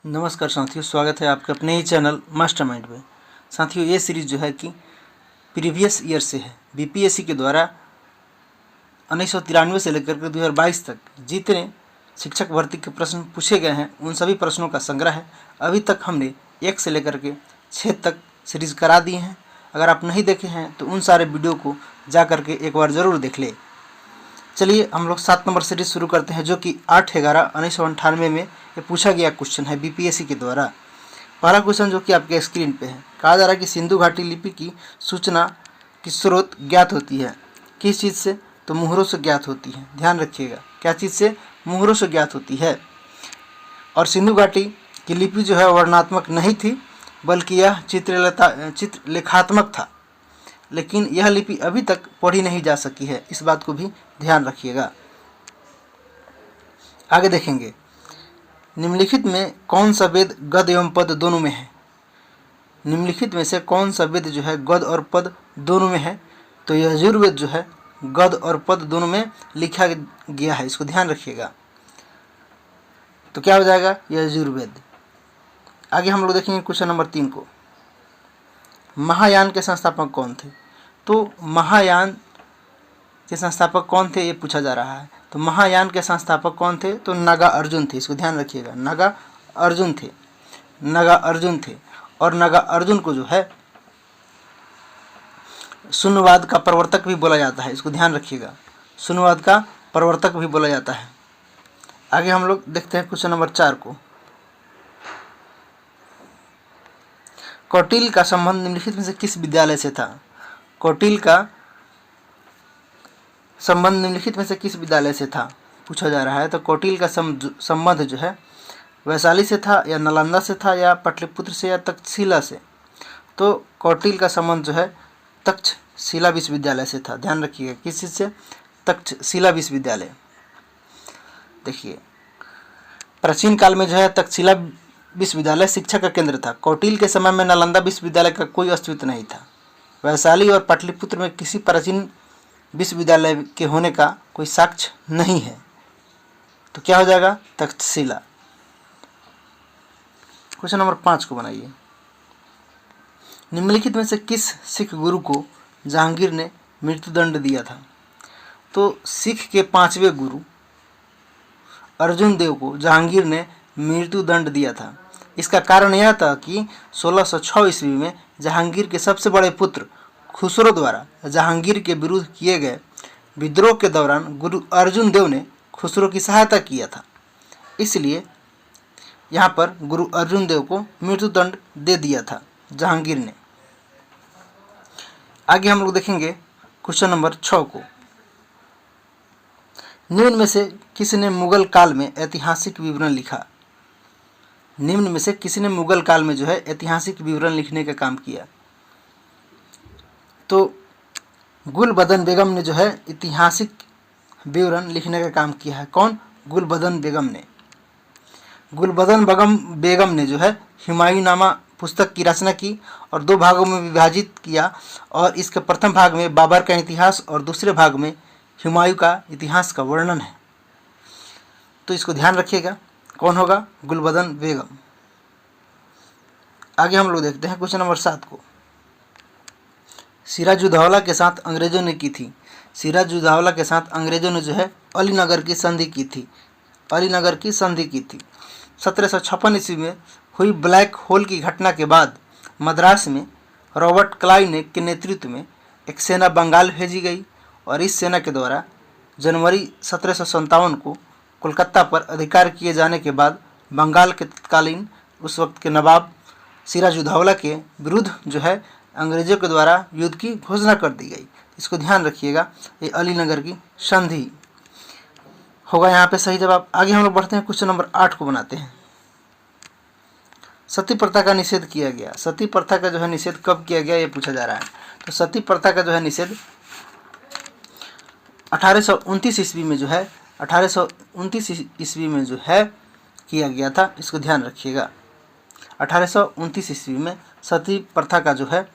नमस्कार साथियों, स्वागत है आपके अपने ही चैनल मास्टरमाइंड में। साथियों, ये सीरीज़ जो है कि प्रीवियस ईयर से है। बीपीएससी के द्वारा 1993 से लेकर के 2022 तक जितने शिक्षक भर्ती के प्रश्न पूछे गए हैं उन सभी प्रश्नों का संग्रह है। अभी तक हमने 1 से लेकर के 6 तक सीरीज़ करा दी हैं। अगर आप नहीं देखे हैं तो उन सारे वीडियो को जा करके एक बार ज़रूर देख लें। चलिए हम लोग 7 नंबर सीरीज शुरू करते हैं, जो कि 8/11/1998 में ये पूछा गया क्वेश्चन है बीपीएससी के द्वारा। पहला क्वेश्चन जो कि आपके स्क्रीन पे है, कहा जा रहा है कि सिंधु घाटी लिपि की सूचना की स्रोत ज्ञात होती है किस चीज़ से? तो मुहरों से ज्ञात होती है। ध्यान रखिएगा, क्या चीज़ से? मुहरों से ज्ञात होती है। और सिंधु घाटी की लिपि जो है वर्णनात्मक नहीं थी, बल्कि यह चित्रलेखात्मक था। लेकिन यह लिपि अभी तक पढ़ी नहीं जा सकी है, इस बात को भी ध्यान रखिएगा। आगे देखेंगे, निम्नलिखित में कौन सा वेद गद एवं पद दोनों में है? निम्नलिखित में से कौन सा वेद जो है गद और पद दोनों में है? तो यजुर्वेद जो है गद और पद दोनों में लिखा गया है, इसको ध्यान रखिएगा। तो क्या हो जाएगा? यजुर्वेद। आगे हम लोग देखेंगे क्वेश्चन नंबर 3 को, महायान के संस्थापक कौन थे? तो महायान के संस्थापक कौन थे ये पूछा जा रहा है। तो महायान के संस्थापक कौन थे? तो नागार्जुन थे, इसको ध्यान रखिएगा। नागार्जुन थे। और नागार्जुन को जो है शून्यवाद का प्रवर्तक भी बोला जाता है, इसको ध्यान रखिएगा। शून्यवाद का प्रवर्तक भी बोला जाता है। आगे हम लोग देखते हैं क्वेश्चन नंबर 4 को, कौटिल्य का संबंध निम्नलिखित में से किस विद्यालय से था? कौटिल्य का संबंध निम्नलिखित में से किस विद्यालय से था पूछा जा रहा है। तो कौटिल्य का संबंध जो है वैशाली से था, या नालंदा से था, या पाटलिपुत्र से, या तक्षशिला से? तो कौटिल्य का संबंध जो है तक्षशिला विश्वविद्यालय से था। ध्यान रखिएगा, किस चीज़ से? तक्षशिला विश्वविद्यालय। देखिए, प्राचीन काल में जो है तक्षशिला विश्वविद्यालय शिक्षा का केंद्र था। कौटिल्य के समय में नालंदा विश्वविद्यालय का कोई अस्तित्व नहीं था। वैशाली और पाटलिपुत्र में किसी प्राचीन विश्वविद्यालय के होने का कोई साक्ष्य नहीं है। तो क्या हो जाएगा? तक्षशिला। क्वेश्चन नंबर 5 को बनाइए, निम्नलिखित में से किस सिख गुरु को जहांगीर ने मृत्युदंड दिया था? तो सिख के 5वें गुरु अर्जुन देव को जहांगीर ने मृत्युदंड दिया था। इसका कारण यह था कि 1606 ईस्वी में जहांगीर के सबसे बड़े पुत्र खुसरो द्वारा जहांगीर के विरुद्ध किए गए विद्रोह के दौरान गुरु अर्जुन देव ने खुसरो की सहायता किया था। इसलिए यहाँ पर गुरु अर्जुन देव को मृत्युदंड दे दिया था जहांगीर ने। आगे हम लोग देखेंगे क्वेश्चन नंबर 6 को, निम्न में से किसने मुगल काल में ऐतिहासिक विवरण लिखा? निम्न में से किसने मुगल काल में जो है ऐतिहासिक विवरण लिखने का काम किया? तो गुलबदन बेगम ने जो है ऐतिहासिक विवरण लिखने का काम किया है। कौन? गुलबदन बेगम ने। गुलबदन बेगम ने जो है हुमायूंनामा पुस्तक की रचना की और 2 भागों में विभाजित किया, और इसके प्रथम भाग में बाबर का इतिहास और दूसरे भाग में हुमायूं का इतिहास का वर्णन है। तो इसको ध्यान रखिएगा, कौन होगा? गुलबदन बेगम। आगे हम लोग देखते हैं क्वेश्चन नंबर 7 को, सिराजुद्दौला के साथ अंग्रेजों ने की थी। सिराजुद्दौला के साथ अंग्रेजों ने जो है अलीनगर की संधि की थी। 1756 ईस्वी में हुई ब्लैक होल की घटना के बाद मद्रास में रॉबर्ट क्लाइव के नेतृत्व में एक सेना बंगाल भेजी गई, और इस सेना के द्वारा जनवरी 1757 को कोलकाता पर अधिकार किए जाने के बाद बंगाल के तत्कालीन उस वक्त के नवाब सिराजुद्दौला के विरुद्ध जो है अंग्रेजों के द्वारा युद्ध की घोषणा कर दी गई। इसको ध्यान रखिएगा, ये अलीनगर की संधि होगा यहाँ पे सही जवाब। आगे हम लोग बढ़ते हैं, क्वेश्चन नंबर 8 को बनाते हैं, सती प्रथा का निषेध किया गया। सती प्रथा का जो है निषेध कब किया गया ये पूछा जा रहा है। तो सती प्रथा का जो है निषेध 1829 ईस्वी में जो है 1829 ईस्वी में जो है किया गया था। इसको ध्यान रखिएगा, 1829 ईस्वी में सती प्रथा का जो है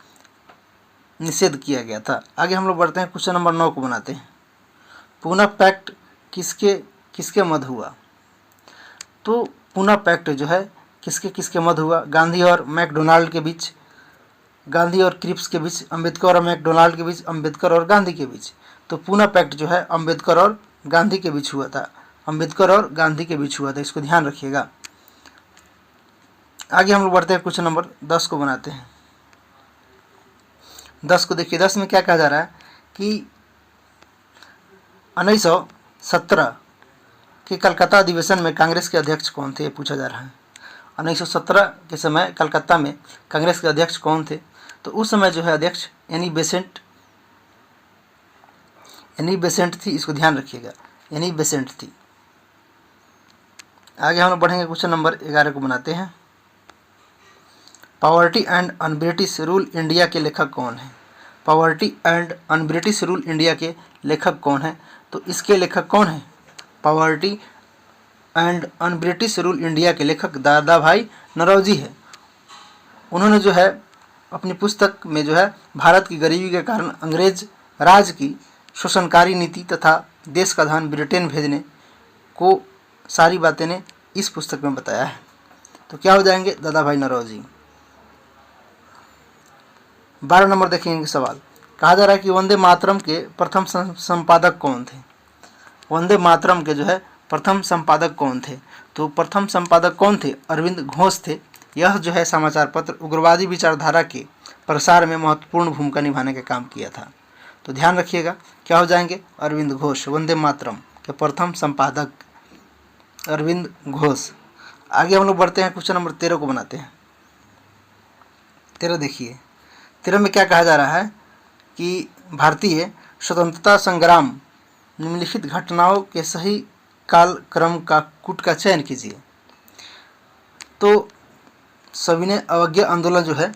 निषेध किया गया था। आगे हम लोग बढ़ते हैं, क्वेश्चन नंबर 9 को बनाते हैं, पूना पैक्ट किसके मध्य हुआ? तो पूना पैक्ट जो है किसके किसके मध्य हुआ? गांधी और मैकडोनाल्ड के बीच, गांधी और क्रिप्स के बीच, अंबेडकर और मैकडोनाल्ड के बीच, अंबेडकर और गांधी के बीच। तो पूना पैक्ट जो है अंबेडकर और गांधी के बीच हुआ था, अंबेडकर और गांधी के बीच हुआ था, इसको ध्यान रखिएगा। आगे हम लोग बढ़ते हैं, क्वेश्चन नंबर 10 को बनाते हैं। 10 को देखिए, 10 में क्या कहा जा रहा है कि 1917 के कलकत्ता अधिवेशन में कांग्रेस के अध्यक्ष कौन थे, ये पूछा जा रहा है। 1917 के समय कलकत्ता में कांग्रेस के अध्यक्ष कौन थे? तो उस समय जो है अध्यक्ष एनी बेसेंट थी, इसको ध्यान रखिएगा, एनी बेसेंट थी। आगे हम लोग बढ़ेंगे, क्वेश्चन नंबर 11 को बनाते हैं। Poverty and un British rule India के लेखक कौन है? Poverty and un British rule India के लेखक कौन है? तो इसके लेखक कौन है? Poverty and un British rule India के लेखक दादा भाई नौरोजी है। उन्होंने जो है अपनी पुस्तक में जो है भारत की गरीबी के कारण अंग्रेज राज की शोषणकारी नीति तथा देश का धन ब्रिटेन भेजने को सारी बातें ने इस पुस्तक में बताया है। तो क्या हो जाएंगे? दादा भाई नौरोजी। 12 नंबर देखेंगे सवाल, कहा जा रहा है कि वंदे मातरम के प्रथम संपादक कौन थे? वंदे मातरम के जो है प्रथम संपादक कौन थे? तो प्रथम संपादक कौन थे? अरविंद घोष थे। यह जो है समाचार पत्र उग्रवादी विचारधारा के प्रसार में महत्वपूर्ण भूमिका निभाने का काम किया था। तो ध्यान रखिएगा, क्या हो जाएंगे? अरविंद घोष, वंदे मातरम के प्रथम संपादक अरविंद घोष। आगे हम लोग बढ़ते हैं, क्वेश्चन नंबर 13 को बनाते हैं। 13 देखिए, 13 में क्या कहा जा रहा है कि भारतीय स्वतंत्रता संग्राम निम्नलिखित घटनाओं के सही काल क्रम का कूट का चयन कीजिए। तो सविनय अवज्ञा आंदोलन जो है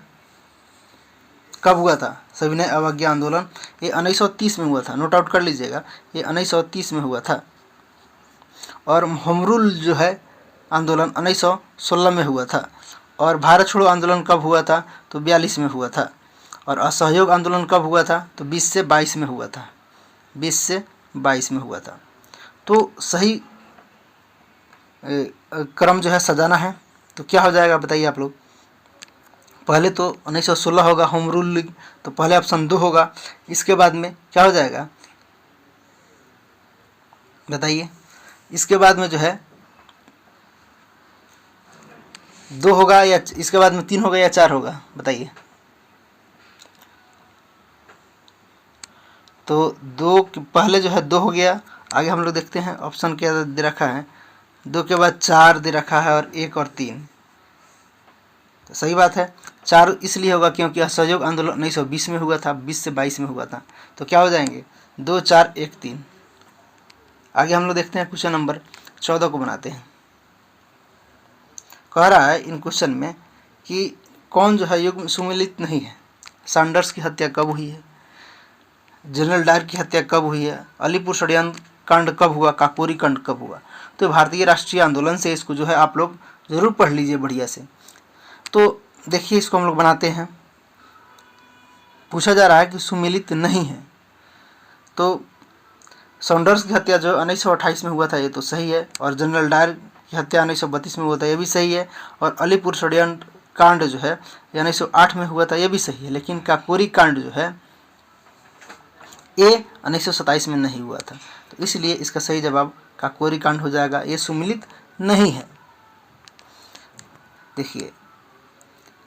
कब हुआ था? सविनय अवज्ञा आंदोलन ये 1930 में हुआ था, नोट आउट कर लीजिएगा, ये 1930 में हुआ था। और होम रूल जो है आंदोलन 1916 में हुआ था। और भारत छोड़ो आंदोलन कब हुआ था? तो 42 में हुआ था। और असहयोग आंदोलन कब हुआ था? तो 20 से 22 में हुआ था, 20 से 22 में हुआ था। तो सही क्रम जो है सजाना है। तो क्या हो जाएगा बताइए आप लोग? पहले तो 1916 होगा होम रूल लीग, तो पहले ऑप्शन 2 होगा। इसके बाद में क्या हो जाएगा बताइए? इसके बाद में जो है 2 होगा या इसके बाद में 3 होगा या 4 होगा बताइए? तो 2 पहले जो है 2 हो गया। आगे हम लोग देखते हैं ऑप्शन क्या दे रखा है, 2 के बाद 4 दे रखा है और 1 और 3। तो सही बात है, 4 इसलिए होगा क्योंकि असहयोग आंदोलन 1920 में हुआ था, 20 से 22 में हुआ था। तो क्या हो जाएंगे? 2, 4, 1, 3। आगे हम लोग देखते हैं, क्वेश्चन नंबर 14 को बनाते हैं। कह रहा है इन क्वेश्चन में कि कौन जो है युग्म सुमेलित नहीं है? सैंडर्स की हत्या कब हुई है? जनरल डायर की हत्या कब हुई है? अलीपुर षड्यंत्र कांड कब हुआ? काकोरी कांड कब हुआ? तो भारतीय राष्ट्रीय आंदोलन से इसको जो है आप लोग जरूर पढ़ लीजिए बढ़िया से। तो देखिए इसको हम लोग बनाते हैं। पूछा जा रहा है कि सुमेलित नहीं है। तो सैंडर्स की हत्या जो 1928 में हुआ था ये तो सही है, और जनरल डायर की हत्या 1932 में हुआ था ये भी सही है, और अलीपुर षड्यंत्र कांड जो है 1908 में हुआ था ये भी सही है। लेकिन काकोरी कांड जो है ये 1927 में नहीं हुआ था। तो इसलिए इसका सही जवाब काकोरी कांड हो जाएगा, ये सुमेलित नहीं है। देखिए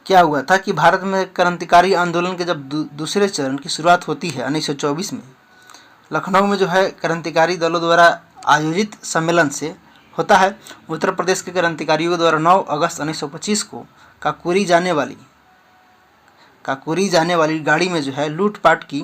क्या हुआ था कि भारत में क्रांतिकारी आंदोलन के जब दूसरे चरण की शुरुआत होती है 1924 में, लखनऊ में जो है क्रांतिकारी दलों द्वारा आयोजित सम्मेलन से होता है। उत्तर प्रदेश के क्रांतिकारियों द्वारा 9 अगस्त 1925 को काकोरी जाने वाली गाड़ी में जो है लूटपाट की,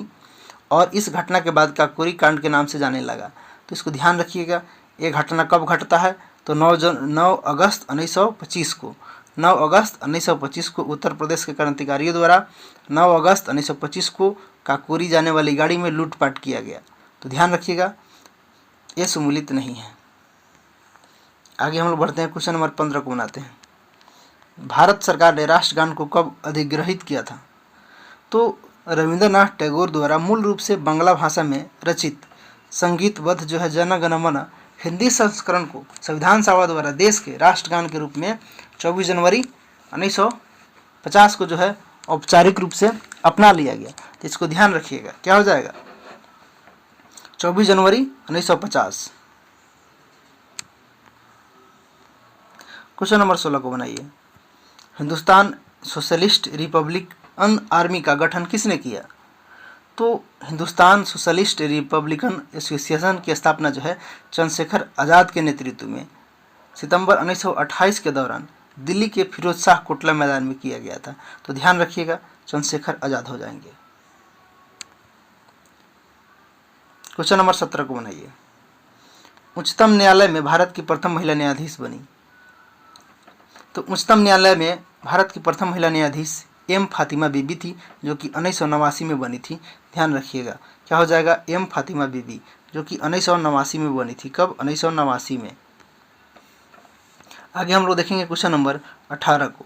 और इस घटना के बाद काकोरी कांड के नाम से जाने लगा। तो इसको ध्यान रखिएगा, ये घटना कब घटता है? तो 9 अगस्त 1925 को, 9 अगस्त 1925 को उत्तर प्रदेश के क्रांतिकारियों द्वारा 9 अगस्त 1925 को काकोरी जाने वाली गाड़ी में लूटपाट किया गया। तो ध्यान रखिएगा, ये सुमेलित नहीं है। आगे हम लोग बढ़ते हैं, क्वेश्चन नंबर 15 को बनाते हैं। भारत सरकार ने राष्ट्रगान को कब अधिग्रहित किया था? तो रविंद्रनाथ टैगोर द्वारा मूल रूप से बांग्ला भाषा में रचित संगीतबद्ध जो है जन गण मन हिंदी संस्करण को संविधान सभा द्वारा देश के राष्ट्रगान के रूप में 24 जनवरी 1950 को जो है औपचारिक रूप से अपना लिया गया। तो इसको ध्यान रखिएगा, क्या हो जाएगा 24 जनवरी 1950। क्वेश्चन नंबर 16 को बनाइए। हिंदुस्तान सोशलिस्ट रिपब्लिकन आर्मी का गठन किसने किया? तो हिंदुस्तान सोशलिस्ट रिपब्लिकन एसोसिएशन की स्थापना जो है चंद्रशेखर आज़ाद के नेतृत्व में सितंबर 1928 के दौरान दिल्ली के फिरोज शाह कोटला मैदान में किया गया था। तो ध्यान रखिएगा चंद्रशेखर आज़ाद हो जाएंगे। क्वेश्चन नंबर 17 को बनाइए। उच्चतम न्यायालय में भारत की प्रथम महिला न्यायाधीश बनी। तो उच्चतम न्यायालय में भारत की प्रथम महिला न्यायाधीश एम फातिमा बीबी थी, जो कि 1989 में बनी थी। ध्यान रखिएगा क्या हो जाएगा एम फातिमा बीबी, जो कि 1989 में बनी थी। कब? 1989 में। आगे हम लोग देखेंगे क्वेश्चन नंबर 18 को।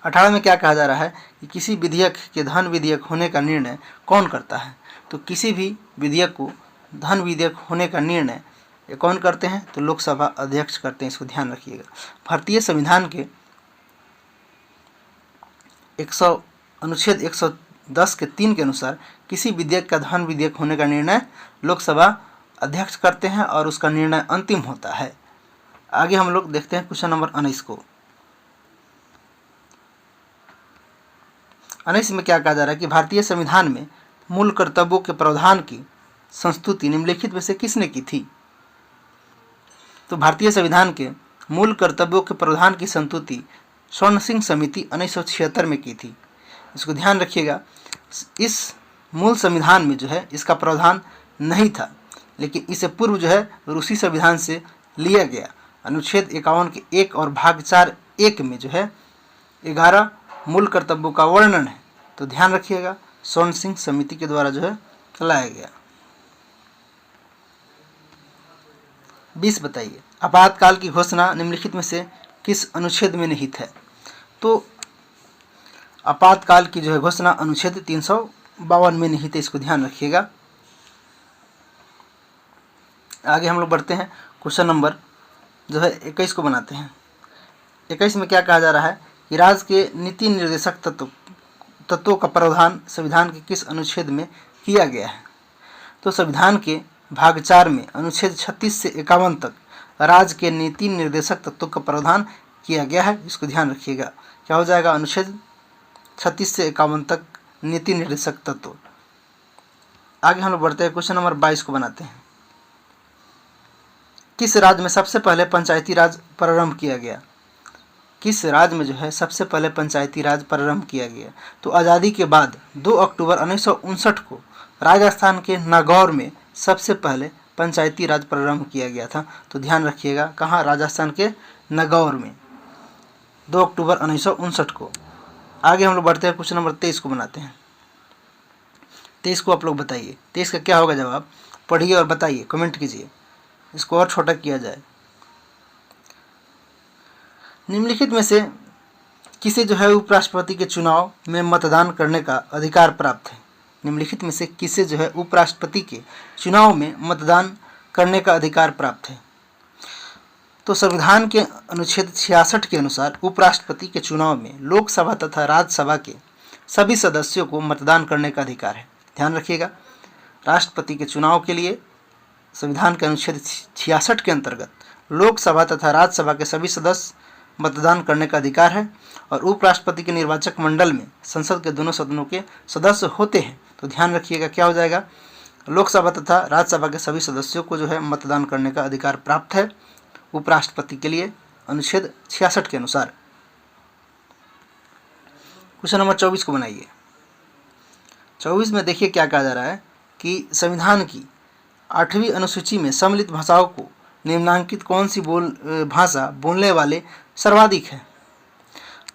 18 में क्या कहा जा रहा है कि किसी विधेयक के धन विधेयक होने का निर्णय कौन करता है? तो किसी भी विधेयक को धन विधेयक होने का निर्णय ये कौन करते हैं? तो लोकसभा अध्यक्ष करते हैं। इसको ध्यान रखिएगा। भारतीय संविधान के अनुच्छेद 110 के 3 के अनुसार किसी विधेयक का धन विधेयक होने का निर्णय लोकसभा अध्यक्ष करते हैं और उसका निर्णय अंतिम होता है। आगे हम लोग देखते हैं क्वेश्चन नंबर 19 को। 19 में क्या कहा जा रहा है कि भारतीय संविधान में मूल कर्तव्यों के प्रावधान की संस्तुति निम्नलिखित में से किसने की थी? तो भारतीय संविधान के मूल कर्तव्यों के प्रावधान की संस्तुति स्वर्ण सिंह समिति 1976 में की थी। इसको ध्यान रखिएगा। इस मूल संविधान में जो है इसका प्रावधान नहीं था, लेकिन इससे पूर्व जो है रूसी संविधान से लिया गया। अनुच्छेद 51 के 1 और भाग 4(1) में जो है 11 मूल कर्तव्यों का वर्णन है। तो ध्यान रखिएगा स्वर्ण सिंह समिति के द्वारा जो है लाया गया। 20 बताइए। आपातकाल की घोषणा निम्नलिखित में से किस अनुच्छेद में निहित है? तो आपातकाल की जो है घोषणा अनुच्छेद 352 में निहित है। इसको ध्यान रखिएगा। आगे हम लोग बढ़ते हैं क्वेश्चन नंबर जो है 21 को बनाते हैं। 21 में क्या कहा जा रहा है कि राज्य के नीति निर्देशक तत्वों का प्रावधान संविधान के किस अनुच्छेद में किया गया है? तो संविधान के भाग 4 में अनुच्छेद 36 से 51 तक राज्य के नीति निर्देशक तत्वों का प्रावधान किया गया है। इसको ध्यान रखिएगा क्या हो जाएगा अनुच्छेद 36 से 51 तक नीति निर्देशक तत्व। आगे हम लोग बढ़ते हैं क्वेश्चन नंबर 22 को बनाते हैं। किस राज्य में सबसे पहले पंचायती राज प्रारंभ किया गया? किस राज्य में जो है सबसे पहले पंचायती राज प्रारंभ किया गया? तो आज़ादी के बाद 2 अक्टूबर 1959 को राजस्थान के नागौर में सबसे पहले पंचायती राज प्रारंभ किया गया था। तो ध्यान रखिएगा कहाँ? राजस्थान के नागौर में 2 अक्टूबर 1959 को। आगे हम लोग बढ़ते हैं क्वेश्चन नंबर 23 को बनाते हैं। 23 को आप लोग बताइए। 23 का क्या होगा जवाब? पढ़िए और बताइए, कमेंट कीजिए। इसको और छोटा किया जाए। निम्नलिखित में से किसे जो है उपराष्ट्रपति के चुनाव में मतदान करने का अधिकार प्राप्त है? निम्नलिखित में से किसे जो है उपराष्ट्रपति के चुनाव में मतदान करने का अधिकार प्राप्त है? तो संविधान के अनुच्छेद 66 के अनुसार उपराष्ट्रपति के चुनाव में लोकसभा तथा राज्यसभा के सभी सदस्यों को मतदान करने का अधिकार है। ध्यान रखिएगा राष्ट्रपति के चुनाव के लिए संविधान के अनुच्छेद 66 के अंतर्गत लोकसभा तथा राज्यसभा के सभी सदस्य मतदान करने का अधिकार है। और उपराष्ट्रपति के निर्वाचक मंडल में संसद के दोनों सदनों के सदस्य होते हैं। तो ध्यान रखिएगा क्या हो जाएगा? लोकसभा तथा राज्यसभा के सभी सदस्यों को जो है मतदान करने का अधिकार प्राप्त है उपराष्ट्रपति के लिए अनुच्छेद 66 के अनुसार। क्वेश्चन नंबर 24 को बनाइए। 24 में देखिए क्या कहा जा रहा है कि संविधान की 8वीं अनुसूची में सम्मिलित भाषाओं को निम्नांकित कौन सी भाषा बोलने वाले सर्वाधिक है?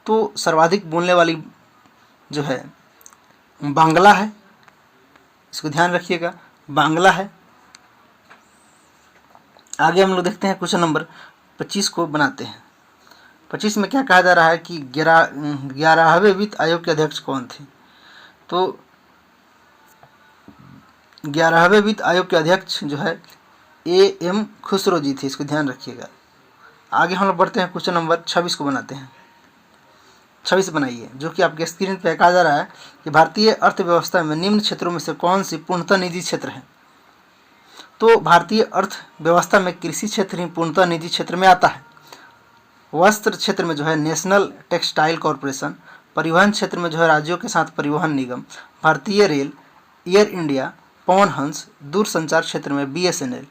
तो सर्वाधिक बोलने वाली जो है बांग्ला है। इसको ध्यान रखिएगा बांग्ला है। आगे हम लोग देखते हैं क्वेश्चन नंबर 25 को बनाते हैं। 25 में क्या कहा जा रहा है कि 11वें वित्त आयोग के अध्यक्ष कौन थे? तो 11वें वित्त आयोग के अध्यक्ष जो है A.M. खुसरो जी थे, इसको ध्यान रखिएगा। आगे हम लोग बढ़ते हैं, क्वेश्चन नंबर 26 को बनाते हैं। 26 बनाइए, जो कि आपके स्क्रीन पे कहा जा रहा है कि भारतीय अर्थव्यवस्था में निम्न क्षेत्रों में से कौन सी पूर्णतः निजी क्षेत्र है। तो भारतीय अर्थव्यवस्था में कृषि क्षेत्र ही पूर्णतः निजी क्षेत्र में आता है। वस्त्र क्षेत्र में जो है नेशनल टेक्सटाइल कॉरपोरेशन, परिवहन क्षेत्र में जो है राज्यों के साथ परिवहन निगम, भारतीय rail, air India, Pawan Hans, दूरसंचार क्षेत्र में BSNL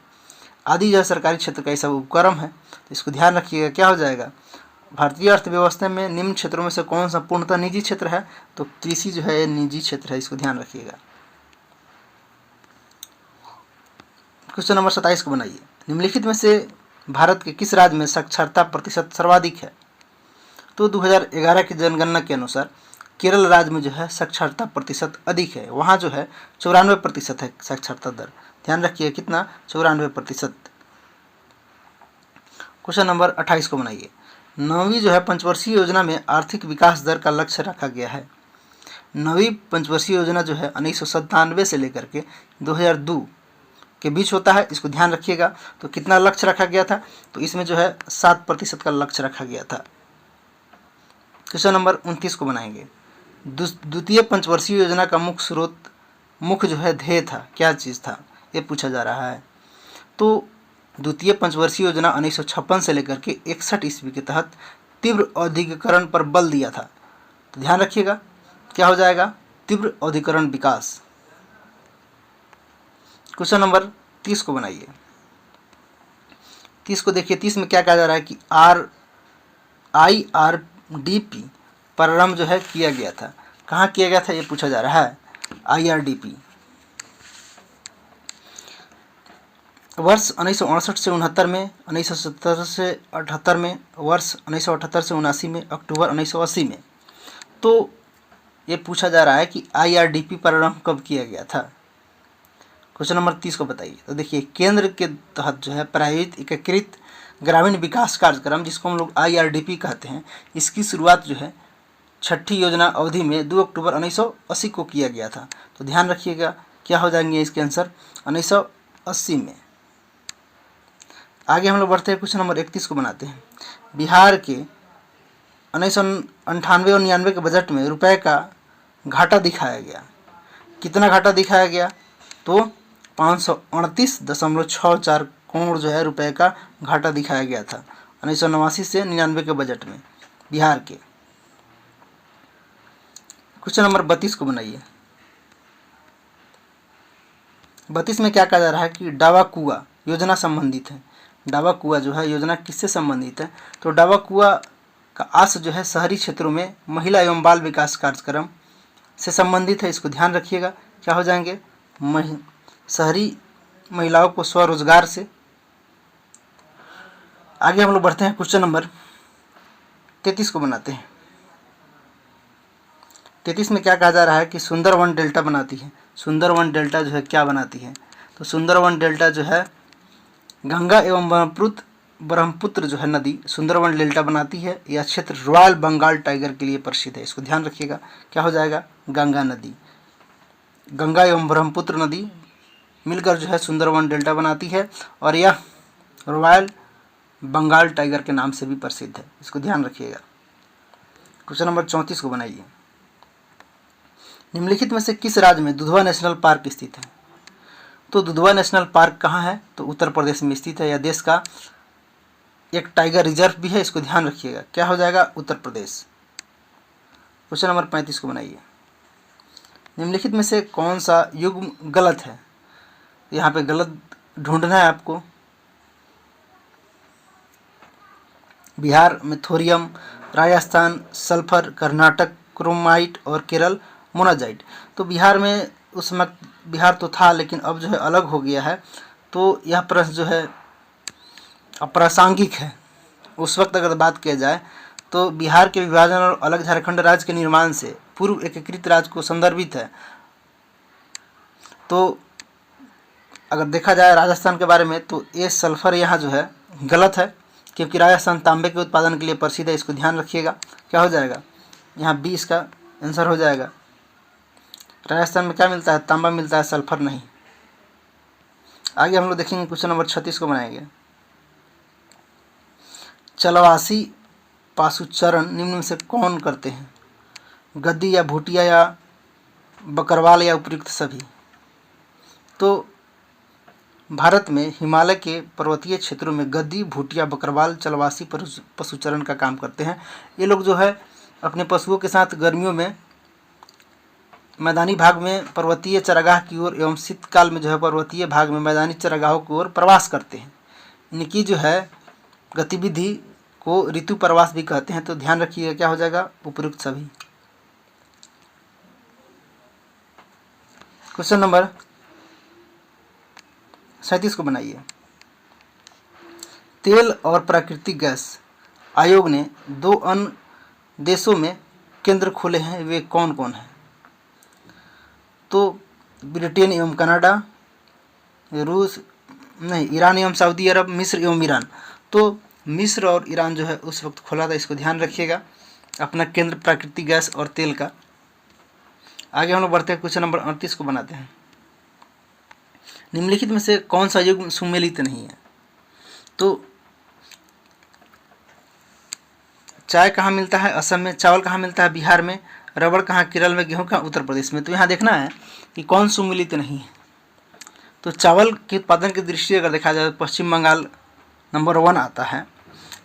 आदि जो है सरकारी क्षेत्र का ये सब उपक्रम है। तो इसको ध्यान रखिएगा, क्या हो जाएगा। भारतीय अर्थव्यवस्था में निम्न क्षेत्रों में से कौन सा पूर्णतः निजी क्षेत्र है, तो कृषि जो है निजी क्षेत्र है, इसको ध्यान रखिएगा। क्वेश्चन नंबर 27 को बनाइए, निम्नलिखित में से भारत के किस राज्य में साक्षरता प्रतिशत सर्वाधिक है। तो 2011 की जनगणना के अनुसार केरल राज्य में जो है साक्षरता प्रतिशत अधिक है, वहाँ जो है 94% है साक्षरता दर। ध्यान रखिए कितना, 94%। क्वेश्चन नंबर 28 को बनाइए, 9वीं जो है पंचवर्षीय योजना में आर्थिक विकास दर का लक्ष्य रखा गया है। 9वीं पंचवर्षीय योजना जो है 1997 से लेकर के 2002 के बीच होता है, इसको ध्यान रखिएगा। तो कितना लक्ष्य रखा गया था, तो इसमें जो है 7% का लक्ष्य रखा गया था। क्वेश्चन नंबर 29 को बनाएंगे, द्वितीय पंचवर्षीय योजना का मुख्य स्रोत, मुख्य जो है ध्येय था, क्या चीज़ था, ये पूछा जा रहा है। तो द्वितीय पंचवर्षीय योजना 1956 से लेकर के 61 ईस्वी के तहत तीव्र औद्योगिकरण पर बल दिया था। तो ध्यान रखिएगा, क्या हो जाएगा, तीव्र औद्योगिकरण विकास। क्वेश्चन नंबर 30 को बनाइए। 30 को देखिए, 30 में क्या कहा जा रहा है कि IRDP प्रारंभ जो है किया गया था। कहाँ किया गया था, ये पूछा जा रहा है। IRDP वर्ष 1968 से 69 में, 1970 से 78 में, वर्ष 1978 से 79 में, अक्टूबर 1980 में। तो ये पूछा जा रहा है कि IRDP प्रारंभ कब किया गया था। क्वेश्चन नंबर 30 को बताइए। तो देखिए, केंद्र के तहत जो है प्रायोजित एकीकृत ग्रामीण विकास कार्यक्रम, जिसको हम लोग IRDP कहते हैं, इसकी शुरुआत जो है 6ठी योजना अवधि में 2 अक्टूबर 1980 को किया गया था। तो ध्यान रखिएगा, क्या हो जाएंगे इसके आंसर, 1980 में। आगे हम लोग बढ़ते हैं, क्वेश्चन नंबर 31 को बनाते हैं। बिहार के 1998 और 99 के बजट में रुपए का घाटा दिखाया गया। कितना घाटा दिखाया गया, तो 538.64 करोड़ जो है रुपए का घाटा दिखाया गया था 1989 से 99 के बजट में बिहार के। क्वेश्चन नंबर 32 को बनाइए। 32 में क्या कहा जा रहा है कि डावा कुआ योजना संबंधित है। डावा कुआ जो है योजना किससे संबंधित है, तो डावा कुआ का आशय जो है शहरी क्षेत्रों में महिला एवं बाल विकास कार्यक्रम से संबंधित है। इसको ध्यान रखिएगा, क्या हो जाएंगे, शहरी महिलाओं को स्वरोजगार से। आगे हम लोग बढ़ते हैं, क्वेश्चन नंबर 33 को बनाते हैं। 33 में क्या कहा जा रहा है कि सुंदरवन डेल्टा बनाती है। सुंदरवन डेल्टा जो है क्या बनाती है, तो सुंदरवन डेल्टा जो है गंगा एवं ब्रह्मपुत्र जो है नदी सुंदरवन डेल्टा बनाती है। यह क्षेत्र रॉयल बंगाल टाइगर के लिए प्रसिद्ध है। इसको ध्यान रखिएगा, क्या हो जाएगा, गंगा नदी, गंगा एवं ब्रह्मपुत्र नदी मिलकर जो है सुंदरवन डेल्टा बनाती है, और यह रॉयल बंगाल टाइगर के नाम से भी प्रसिद्ध है। इसको ध्यान रखिएगा। क्वेश्चन नंबर 34 को बनाइए। निम्नलिखित में से किस राज्य में दुधवा नेशनल पार्क स्थित है। तो दुधवा नेशनल पार्क कहाँ है, तो उत्तर प्रदेश में स्थित है। यह देश का एक टाइगर रिजर्व भी है। इसको ध्यान रखिएगा, क्या हो जाएगा, उत्तर प्रदेश। क्वेश्चन नंबर 35 को बनाइए। निम्नलिखित में से कौन सा युग्म गलत है, यहाँ पे गलत ढूंढना है आपको। बिहार में thorium, Rajasthan sulphur, Karnataka chromite और केरल मोनाजाइट। तो बिहार में उस वक्त बिहार तो था, लेकिन अब जो है अलग हो गया है। तो यह प्रश्न जो है अप्रासंगिक है। उस वक्त अगर बात किया जाए तो बिहार के विभाजन और अलग झारखंड राज्य के निर्माण से पूर्व एकीकृत राज्य को संदर्भित है। तो अगर देखा जाए राजस्थान के बारे में, तो ये सल्फर यहाँ जो है गलत है, क्योंकि राजस्थान तांबे के उत्पादन के लिए प्रसिद्ध है। इसको ध्यान रखिएगा, क्या हो जाएगा, यहाँ 20 का आंसर हो जाएगा। राजस्थान में क्या मिलता है, तांबा मिलता है, सल्फर नहीं। आगे हम लोग देखेंगे क्वेश्चन नंबर 36 को बनाएंगे। चलवासी पाशुचरण निम्न में से कौन करते हैं? गद्दी या भूटिया या बकरवाल या उपयुक्त सभी? तो भारत में हिमालय के पर्वतीय क्षेत्रों में गद्दी, भूटिया, बकरवाल चलवासी पशुचरण का काम करते हैं। ये लोग जो है अपने पशुओं के साथ गर्मियों में मैदानी भाग में पर्वतीय चरागाह की ओर एवं शीतकाल में जो है पर्वतीय भाग में मैदानी चरागाहों की ओर प्रवास करते हैं। इनकी जो है गतिविधि को ऋतु प्रवास भी कहते हैं। तो ध्यान रखिएगा क्या हो जाएगा? उपयुक्त सभी। क्वेश्चन नंबर 37 को बनाइए। तेल और प्राकृतिक गैस आयोग ने 2 अन्य देशों में केंद्र खोले हैं, वे कौन कौन हैं? तो ब्रिटेन एवं कनाडा, ईरान एवं सऊदी अरब, मिस्र एवं ईरान। तो मिस्र और ईरान जो है उस वक्त खोला था, इसको ध्यान रखिएगा, अपना केंद्र प्राकृतिक गैस और तेल का। आगे हम लोग बढ़ते हैं, क्वेश्चन नंबर 38 को बनाते हैं। निम्नलिखित में से कौन सा युग्म सुमेलित नहीं है? तो चाय कहाँ मिलता है? असम में। चावल कहाँ मिलता है? बिहार में। रबड़ कहाँ? केरल में। गेहूँ कहाँ? उत्तर प्रदेश में। तो यहाँ देखना है कि कौन सुमेलित नहीं है। तो चावल के उत्पादन की दृष्टि से अगर देखा जाए तो पश्चिम बंगाल नंबर 1 आता है,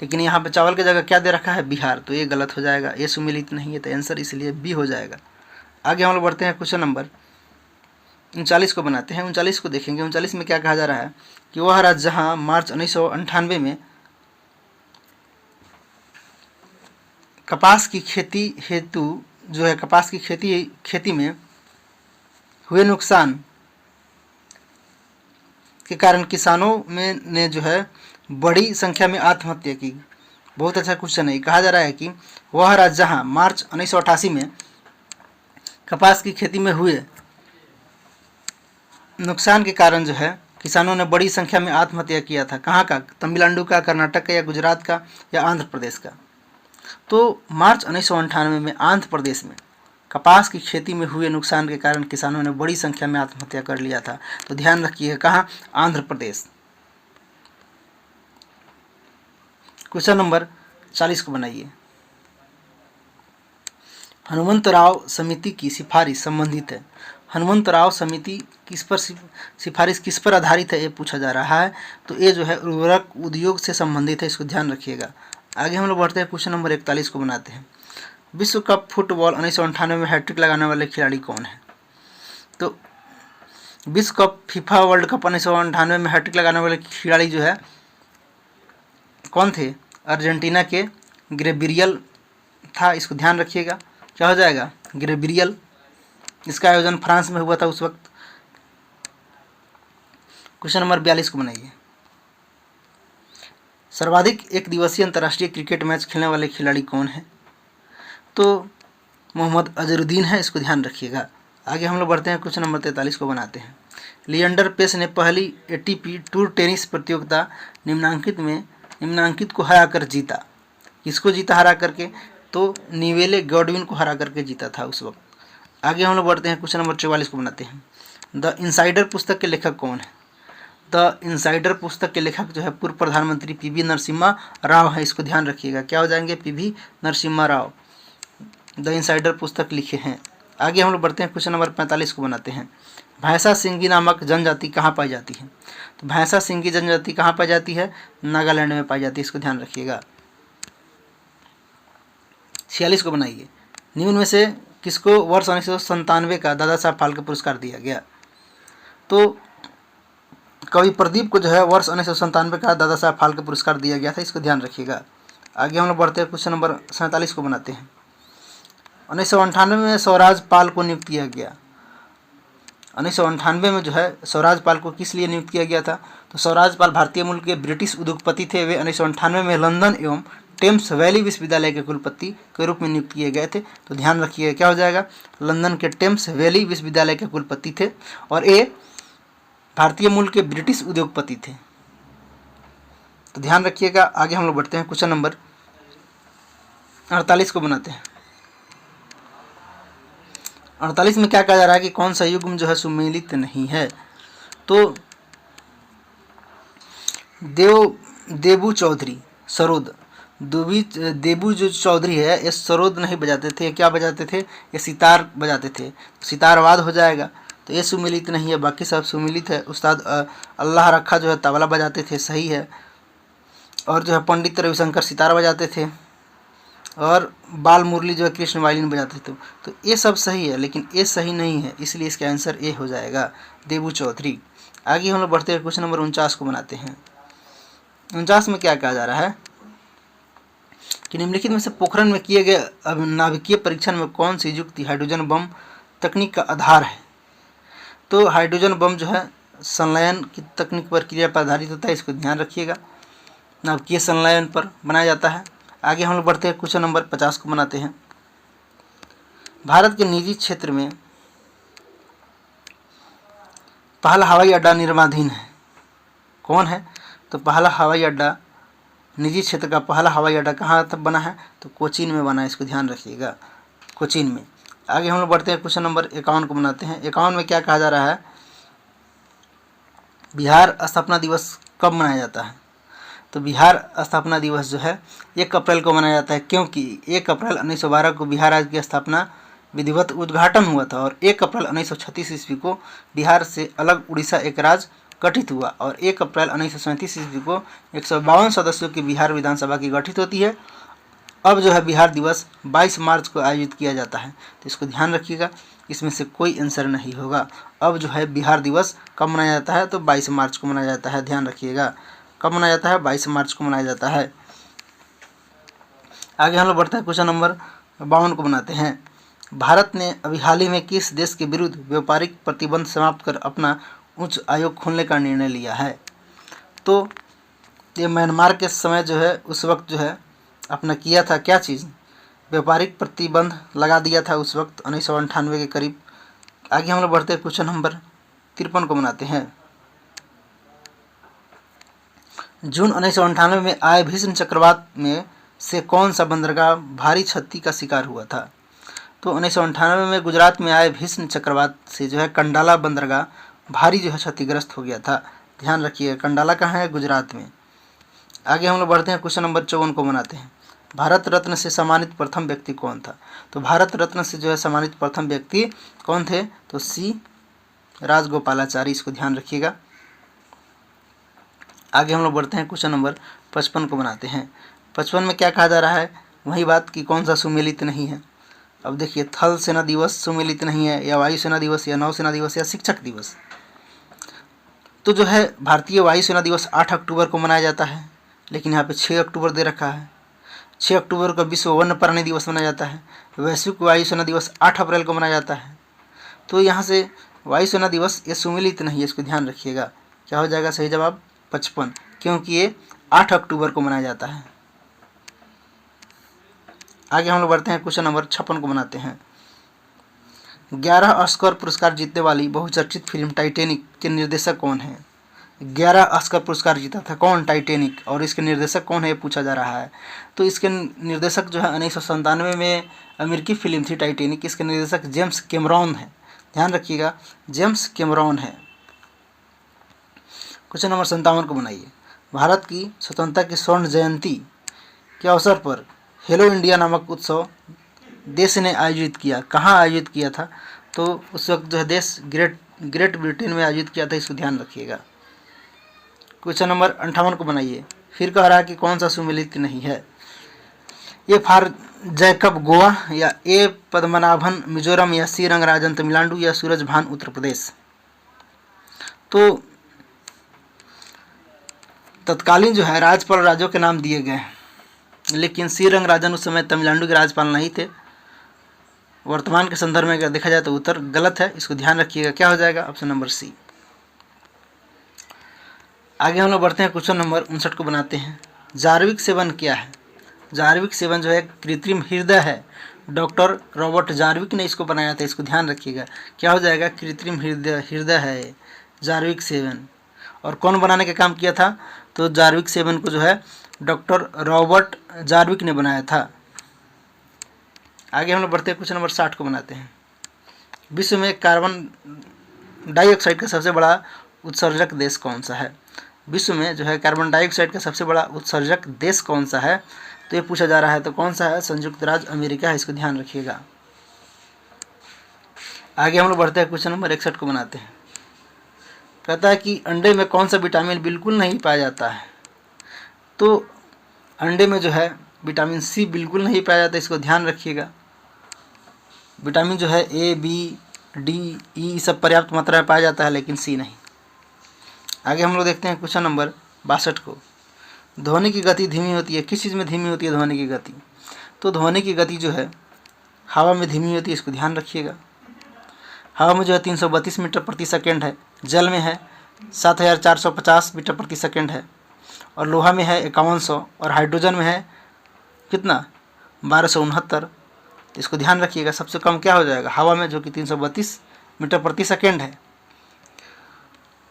लेकिन यहाँ पे चावल की जगह क्या दे रखा है? बिहार। तो ये गलत हो जाएगा, ये सुमेलित नहीं है, तो आंसर इसलिए बी हो जाएगा। आगे हम लोग बढ़ते हैं, क्वेश्चन नंबर 39 को बनाते हैं। 39 को देखेंगे। 39 में क्या कहा जा रहा है कि वह राज्य जहाँ मार्च 1998 में कपास की खेती हेतु जो है कपास की खेती में हुए नुकसान के कारण किसानों में ने जो है बड़ी संख्या में आत्महत्या की। बहुत अच्छा क्वेश्चन है। कहा जा रहा है कि वह राज्य जहाँ मार्च 1988 में कपास की खेती में हुए नुकसान के कारण जो है किसानों ने बड़ी संख्या में आत्महत्या किया था। कहाँ का? तमिलनाडु का, कर्नाटक का, या गुजरात का, या आंध्र प्रदेश का? तो मार्च 1998 में आंध्र प्रदेश में कपास की खेती में हुए नुकसान के कारण किसानों ने बड़ी संख्या में आत्महत्या कर लिया था। तो ध्यान रखिए, कहाँ? आंध्र प्रदेश। क्वेश्चन नंबर 40 को बनाइए। हनुमंतराव समिति की सिफारिश संबंधित है। हनुमंतराव समिति किस पर सिफारिश किस पर आधारित है, ये पूछा जा रहा है। तो ये जो है उर्वरक उद्योग से संबंधित है, इसको ध्यान रखिएगा। आगे हम लोग बढ़ते हैं, क्वेश्चन नंबर 41 को बनाते हैं। विश्व कप फुटबॉल 1998 में हैट्रिक लगाने वाले खिलाड़ी कौन है? तो विश्व कप फीफा वर्ल्ड कप 1998 में हैट्रिक लगाने वाले खिलाड़ी जो है कौन थे? अर्जेंटीना के ग्रेबिरियल था, इसको ध्यान रखिएगा। क्या हो जाएगा? ग्रेबिरियल। इसका आयोजन फ्रांस में हुआ था उस वक्त। क्वेश्चन नंबर 42 को बनाइए। सर्वाधिक एक दिवसीय अंतर्राष्ट्रीय क्रिकेट मैच खेलने वाले खिलाड़ी कौन है? तो मोहम्मद अजहरुद्दीन है, इसको ध्यान रखिएगा। आगे हम लोग बढ़ते हैं, क्वेश्चन नंबर 43 को बनाते हैं। लिएंडर पेस ने पहली एटीपी टूर टेनिस प्रतियोगिता निम्नांकित को हराकर जीता। किसको जीता हरा करके? तो निवेले गॉडविन को हरा करके जीता था उस वक्त। आगे हम लोग बढ़ते हैं, क्वेश्चन नंबर 44 को बनाते हैं। द इनसाइडर पुस्तक के लेखक कौन है? द इनसाइडर पुस्तक के लेखक जो है पूर्व प्रधानमंत्री पीवी नरसिम्हा राव है, इसको ध्यान रखिएगा। क्या हो जाएंगे? PV Narasimha Rao the insider पुस्तक लिखे हैं। आगे हम लोग बढ़ते हैं, क्वेश्चन नंबर 45 को बनाते हैं। भैंसा सिंगी नामक जनजाति कहाँ पाई जाती है? तो भैंसा सिंगी जनजाति कहाँ पाई जाती है? नागालैंड में पाई जाती है, इसको ध्यान रखिएगा। 46 को बनाइए। निम्न में से किसको वर्ष 1997 का दादा साहब फाल्के पुरस्कार दिया गया? तो कवि प्रदीप को जो है वर्ष 1997 का दादा साहब फाल्के पुरस्कार दिया गया था, इसको ध्यान रखिएगा। आगे हम लोग बढ़ते हैं, क्वेश्चन नंबर 47 को बनाते हैं। 1998 में स्वराज पाल को नियुक्त किया गया। 1998 में जो है स्वराज पाल को किस लिए नियुक्त किया गया था? तो स्वराज पाल भारतीय मूल के ब्रिटिश उद्योगपति थे। वे 1998 में लंदन एवं टेम्स वैली विश्वविद्यालय के कुलपति के रूप में नियुक्त किए गए थे। तो ध्यान रखिए, क्या हो जाएगा? लंदन के टेम्स वैली विश्वविद्यालय के कुलपति थे और ये भारतीय मूल के ब्रिटिश उद्योगपति थे। तो ध्यान रखिएगा। आगे हम लोग बढ़ते हैं, क्वेश्चन नंबर 48 को बनाते हैं। 48 में क्या कहा जा रहा है कि कौन सा युग्म जो है सुमेलित नहीं है? तो देबू चौधरी सरोद। देबू जो चौधरी है ये सरोद नहीं बजाते थे, क्या बजाते थे, ये सितार बजाते थे, सितारवाद हो जाएगा। तो ये सुमिलित नहीं है, बाकी सब सुमिलित है। उस्ताद अल्लाह रखा जो है तबला बजाते थे, सही है। और जो है पंडित रविशंकर सितार बजाते थे, और बाल मुरली जो है कृष्ण वायलिन बजाते थे। तो ये सब सही है, लेकिन ये सही नहीं है, इसलिए इसका आंसर ए हो जाएगा, देबू चौधरी। आगे हम लोग बढ़ते हैं, क्वेश्चन नंबर 49 को बनाते हैं। 49 में क्या कहा जा रहा है कि निम्नलिखित में से पोखरण में किए गए नाभिकीय परीक्षण में कौन सी युक्ति हाइड्रोजन बम तकनीक का आधार है। तो हाइड्रोजन बम जो है संलयन की तकनीक पर, क्रिया पर आधारित होता है, इसको ध्यान रखिएगा, नाभिकीय संलयन पर बनाया जाता है। आगे हम लोग बढ़ते हैं, क्वेश्चन नंबर 50 को बनाते हैं। भारत के निजी क्षेत्र में पहला हवाई अड्डा निर्माणाधीन है, कौन है। तो पहला हवाई अड्डा, निजी क्षेत्र का पहला हवाई अड्डा कहाँ तक बना है, तो कोचीन में बना है, इसको ध्यान रखिएगा, कोचीन में। आगे हम लोग बढ़ते हैं, क्वेश्चन नंबर 51 को बनाते हैं। 51 में क्या कहा जा रहा है, बिहार स्थापना दिवस कब मनाया जाता है। तो बिहार स्थापना दिवस जो है 1 अप्रैल को मनाया जाता है, क्योंकि 1 अप्रैल 1912 को बिहार राज्य की स्थापना विधिवत उद्घाटन हुआ था, और 1 अप्रैल 1936 ईस्वी को बिहार से अलग उड़ीसा एक राज्य गठित हुआ, और 1 अप्रैल 1937 ईस्वी को 152 सदस्यों की बिहार विधानसभा की गठित होती है। अब जो है बिहार दिवस 22 मार्च को आयोजित किया जाता है, तो इसको ध्यान रखिएगा, इसमें से कोई आंसर नहीं होगा। अब जो है बिहार दिवस कब मनाया जाता है, तो 22 मार्च को मनाया जाता है, ध्यान रखिएगा, कब मनाया जाता है, 22 मार्च को मनाया जाता है। आगे हम लोग बढ़ते हैं, क्वेश्चन नंबर 52 को बनाते हैं। भारत ने अभी हाल ही में किस देश के विरुद्ध व्यापारिक प्रतिबंध समाप्त कर अपना उच्च आयोग खोलने का निर्णय लिया है। तो ये म्यांमार के समय जो है उस वक्त जो है अपना किया था, क्या चीज़, व्यापारिक प्रतिबंध लगा दिया था उस वक्त 1998 के करीब। आगे हम लोग बढ़ते हैं, क्वेश्चन नंबर 53 को बनाते हैं। जून 1998 में आए भीषण चक्रवात में से कौन सा बंदरगाह भारी क्षति का शिकार हुआ था। तो 1998 में गुजरात में आए भीषण चक्रवात से जो है कंडाला बंदरगाह भारी जो है क्षतिग्रस्त हो गया था, ध्यान रखिए, कंडाला कहाँ है, गुजरात में। आगे हम लोग बढ़ते हैं, क्वेश्चन नंबर 54 को बनाते हैं। भारत रत्न से सम्मानित प्रथम व्यक्ति कौन था। तो भारत रत्न से जो है सम्मानित प्रथम व्यक्ति कौन थे, तो सी राजगोपालाचारी, इसको ध्यान रखिएगा। आगे हम लोग बढ़ते हैं, क्वेश्चन नंबर 55 को बनाते हैं। 55 में क्या कहा जा रहा है, वही बात कि कौन सा सुमेलित नहीं है। अब देखिए, थल सेना दिवस सुमेलित नहीं है, या वायुसेना दिवस, या नौसेना दिवस, या शिक्षक दिवस। तो जो है भारतीय वायुसेना दिवस 8 अक्टूबर को मनाया जाता है, लेकिन यहाँ पे 6 अक्टूबर दे रखा है। 6 अक्टूबर को विश्व वन्य प्राणी दिवस मनाया जाता है। वैश्विक वायुसेना दिवस 8 अप्रैल को मनाया जाता है। तो यहाँ से वायुसेना दिवस ये सुमेलित नहीं है, इसको ध्यान रखिएगा। क्या हो जाएगा सही जवाब, 55, क्योंकि ये 8 अक्टूबर को मनाया जाता है। आगे हम लोग बढ़ते हैं, क्वेश्चन नंबर 56 को बनाते हैं। 11 ऑस्कर पुरस्कार जीतने वाली बहुचर्चित फिल्म टाइटैनिक के निर्देशक कौन है। 11 ऑस्कर पुरस्कार जीता था कौन, टाइटैनिक, और इसके निर्देशक कौन है, पूछा जा रहा है। तो इसके निर्देशक जो है 1997 में अमेरिकी फिल्म थी टाइटैनिक, इसके निर्देशक जेम्स कैमरॉन है, ध्यान रखिएगा, जेम्स कैमरॉन है। क्वेश्चन नंबर 57 को बनाइए। भारत की स्वतंत्रता की स्वर्ण जयंती के अवसर पर हेलो इंडिया नामक उत्सव देश ने आयोजित किया, कहाँ आयोजित किया था। तो उस वक्त जो है देश ग्रेट ब्रिटेन में आयोजित किया था, इसको ध्यान रखिएगा। क्वेश्चन नंबर 58 को बनाइए। फिर कह रहा है कि कौन सा सुमेलित नहीं है। ए फॉर जैकब गोवा, या ए पद्मनाभन मिजोरम, या सी रंगराजन तमिलनाडु, या सूरज भान उत्तर प्रदेश। तो तत्कालीन जो है राज्यपाल राज्यों के नाम दिए गए हैं, लेकिन सी रंगराजन उस समय तमिलनाडु के राज्यपाल नहीं थे। वर्तमान के संदर्भ में अगर देखा जाए तो उत्तर गलत है, इसको ध्यान रखिएगा, क्या हो जाएगा, ऑप्शन नंबर सी। आगे हम लोग बढ़ते हैं, क्वेश्चन नंबर 59 को बनाते हैं। जार्विक सेवन क्या है। जार्विक सेवन जो है कृत्रिम हृदय है, डॉक्टर रॉबर्ट जार्विक ने इसको बनाया था, इसको ध्यान रखिएगा, क्या हो जाएगा, कृत्रिम हृदय है जार्विक सेवन। और कौन बनाने का काम किया था, तो जार्विक सेवन को जो है डॉक्टर रॉबर्ट जार्विक ने बनाया था। आगे हम लोग बढ़ते हैं, क्वेश्चन नंबर 60 को बनाते हैं। विश्व में कार्बन डाइऑक्साइड का सबसे बड़ा उत्सर्जक देश कौन सा है। विश्व में जो है कार्बन डाइऑक्साइड का सबसे बड़ा उत्सर्जक देश कौन सा है, तो ये पूछा जा रहा है। तो कौन सा है? संयुक्त राज्य अमेरिका है, इसको ध्यान रखिएगा। आगे हम लोग बढ़ते हैं, क्वेश्चन नंबर 61 को बनाते हैं। कहता है कि अंडे में कौन सा विटामिन बिल्कुल नहीं पाया जाता है, तो अंडे में जो है विटामिन सी बिल्कुल नहीं पाया जाता, इसको ध्यान रखिएगा। विटामिन जो है ए, बी, डी, ई सब पर्याप्त मात्रा में पाया जाता है, लेकिन सी नहीं। आगे हम लोग देखते हैं क्वेश्चन नंबर 62 को। ध्वनि की गति धीमी होती है, किस चीज़ में धीमी होती है ध्वनि की गति? तो ध्वनि की गति जो है हवा में धीमी होती है, इसको ध्यान रखिएगा। हवा में जो है 332 मीटर प्रति सेकेंड है, जल में है 7450 मीटर प्रति सेकेंड है, और लोहा में है 5100, और हाइड्रोजन में है कितना? 1269। इसको ध्यान रखिएगा। सबसे कम क्या हो जाएगा? हवा में, जो कि 332 मीटर प्रति सेकेंड है।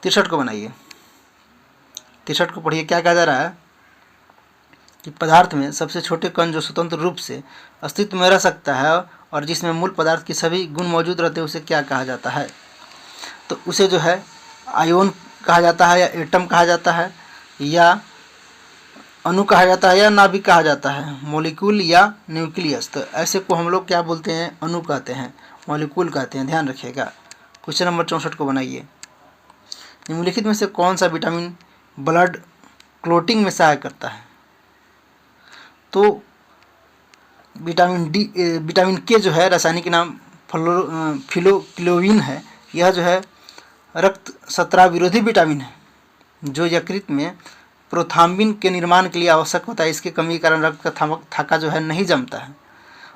63 को बनाइए। 63 को पढ़िए, क्या कहा जा रहा है कि पदार्थ में सबसे छोटे कण जो स्वतंत्र रूप से अस्तित्व में रह सकता है और जिसमें मूल पदार्थ की सभी गुण मौजूद रहते हैं, उसे क्या कहा जाता है? तो उसे जो है आयोन कहा जाता है, या एटम कहा जाता है, या अणु कहा जाता है, या नाभिक कहा जाता है, मॉलिक्यूल या न्यूक्लियस। तो ऐसे को हम लोग क्या बोलते हैं? अणु कहते हैं, मॉलिक्यूल कहते हैं, ध्यान रखिएगा। क्वेश्चन नंबर 64 को बनाइए। निम्नलिखित में से कौन सा विटामिन ब्लड क्लोटिंग में सहायक करता है? तो विटामिन के जो है रासायनिक नाम फिलोक्लोविन है। यह जो है रक्त स्राव विरोधी विटामिन है, जो यकृत में प्रोथ्राम्बिन के निर्माण के लिए आवश्यक होता है। इसके कमी के कारण रक्त का थाका जो है नहीं जमता है